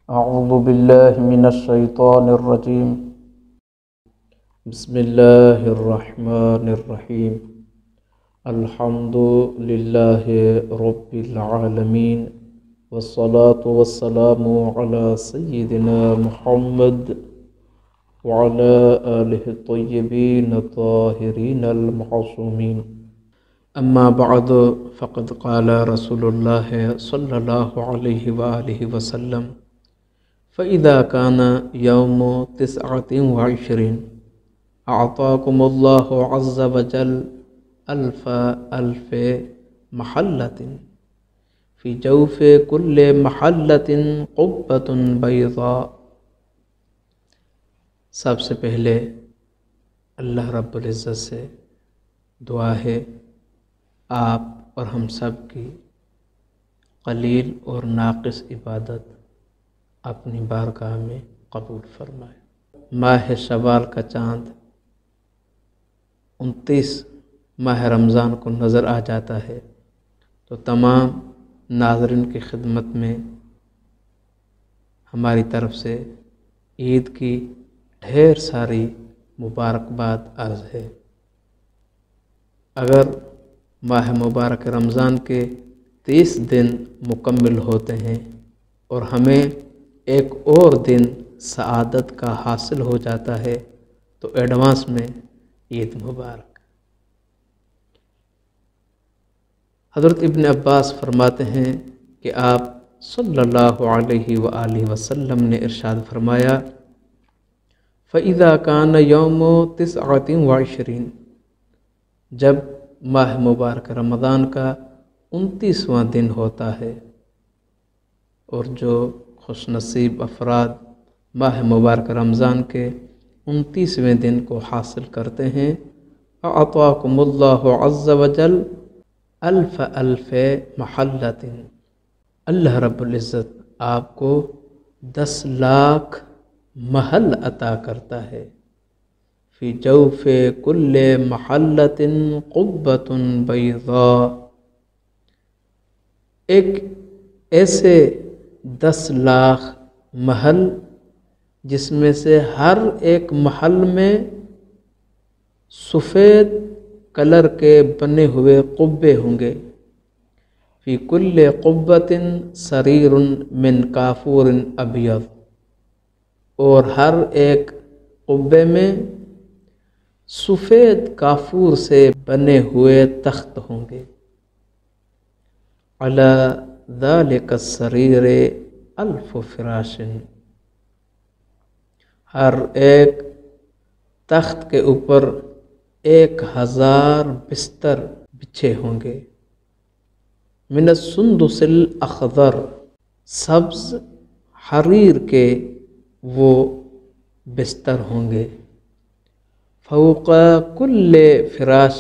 أعوذ بالله من الشيطان الرجيم. بسم الله الرحمن الرحيم. الحمد لله رب العالمين، والصلاة والسلام على سيدنا محمد وعلى آله الطيبين الطاهرين المعصومين. أما بعد، فقد قال رسول الله صلى الله عليه وآله وسلم: فإذا كان يوم 29 أعطاكم الله عز وجل ألف محلة، في جوف كل محلة قبة بيضاء. سب سے پہلے اللہ رب العزت سے دعا ہے آپ اور ہم سب کی قلیل اور ناقص عبادت اپنی بارگاہ میں قبول فرمائے۔ ماہ شوال کا چاند 29 ماہ رمضان کو نظر آ جاتا ہے، تو تمام ناظرین کی خدمت میں ہماری طرف سے عید کی ڈھیر ساری مبارکباد عرض ہے۔ اگر ماہ مبارک رمضان کے 30 دن مکمل ہوتے ہیں اور ہمیں ایک اور دن سعادت کا حاصل ہو جاتا ہے تو ایڈوانس میں عید مبارک۔ حضرت ابن عباس فرماتے ہیں کہ آپ صلی اللہ علیہ وآلہ وسلم نے ارشاد فرمایا: فَإِذَا كَانَ يَوْمُ 29، جب ماہ مبارک رمضان کا 29واں دن ہوتا ہے، اور جو خوش نصیب افراد ماہ مبارک رمضان کے 29ویں دن کو حاصل کرتے ہیں، اعطاکم اللہ عز وجل الف محلۃ، اللہ رب العزت آپ کو 10 لاکھ محل عطا کرتا ہے۔ فی جوف کل محلۃ قبۃ بیضاء، ایک ایسے 10 لاکھ محل جس میں سے ہر ایک محل میں سفید کلر کے بنے ہوئے قبے ہوں گے۔ فی کل قبۃ سریر من کافور ابیض، اور ہر ایک قبے میں سفید کافور سے بنے ہوئے تخت ہوں گے۔ علی ذالک السریر 1000 فراش، ہر ایک تخت کے اوپر 1000 بستر بچھے ہوں گے۔ من السندس الاخضر، سبز حریر کے وہ بستر ہوں گے۔ فوق کل فراش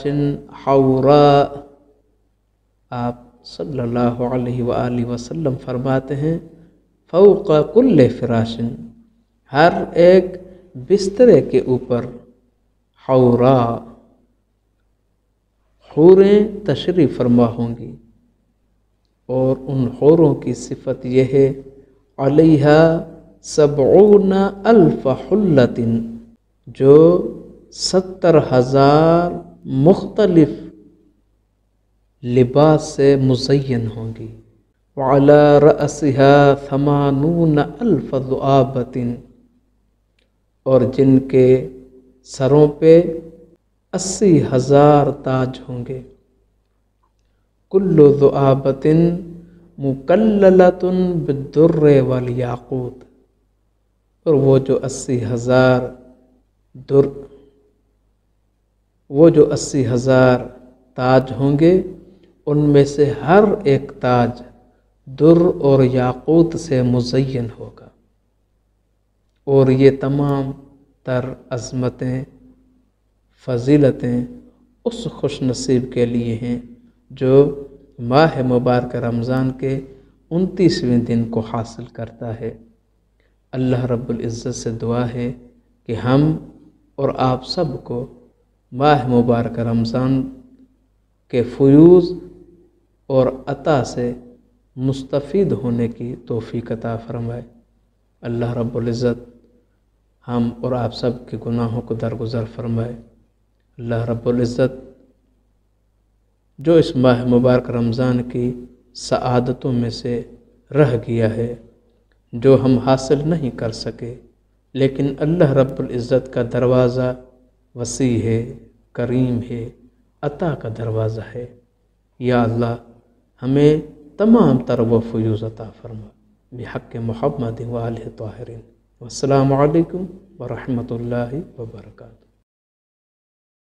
حوراء، آپ صلی اللہ علیہ وآلہ وسلم فرماتے ہیں فوق کل فراش، ہر ایک بسترے کے اوپر حوراء، حوریں تشریف فرما ہوں گی، اور ان حوروں کی صفت یہ ہے: علیہا 70,000 حلۃ، جو 70,000 مختلف لباس سے مزین ہوں گی۔ وعلی رأسها 80,000 ذؤابۃ، اور جن کے سروں پہ 80,000 تاج ہوں گے۔ کل ذؤابۃ مکللۃ بالدر والیاقوت، اور وہ جو 80,000 تاج ہوں گے، ان میں سے ہر ایک تاج در اور یاقوت سے مزین ہوگا۔ اور یہ تمام تر عظمتیں، فضیلتیں اس خوش نصیب کے لیے ہیں جو ماہ مبارک رمضان کے 29ویں دن کو حاصل کرتا ہے۔ اللہ رب العزت سے دعا ہے کہ ہم اور آپ سب کو ماہ مبارک رمضان کے فیوز اور عطا سے مستفید ہونے کی توفیق عطا فرمائے۔ اللہ رب العزت ہم اور آپ سب کے گناہوں کو درگزر فرمائے۔ اللہ رب العزت جو اس ماہ مبارک رمضان کی سعادتوں میں سے رہ گیا ہے، جو ہم حاصل نہیں کر سکے، لیکن اللہ رب العزت کا دروازہ وسیع ہے، کریم ہے، عطا کا دروازہ ہے۔ یا اللہ ہمیں تمام تر و فیوز عطا فرما بحق محمد و آلہ طاہرین۔ والسلام علیکم ورحمۃ اللہ وبرکاتہ۔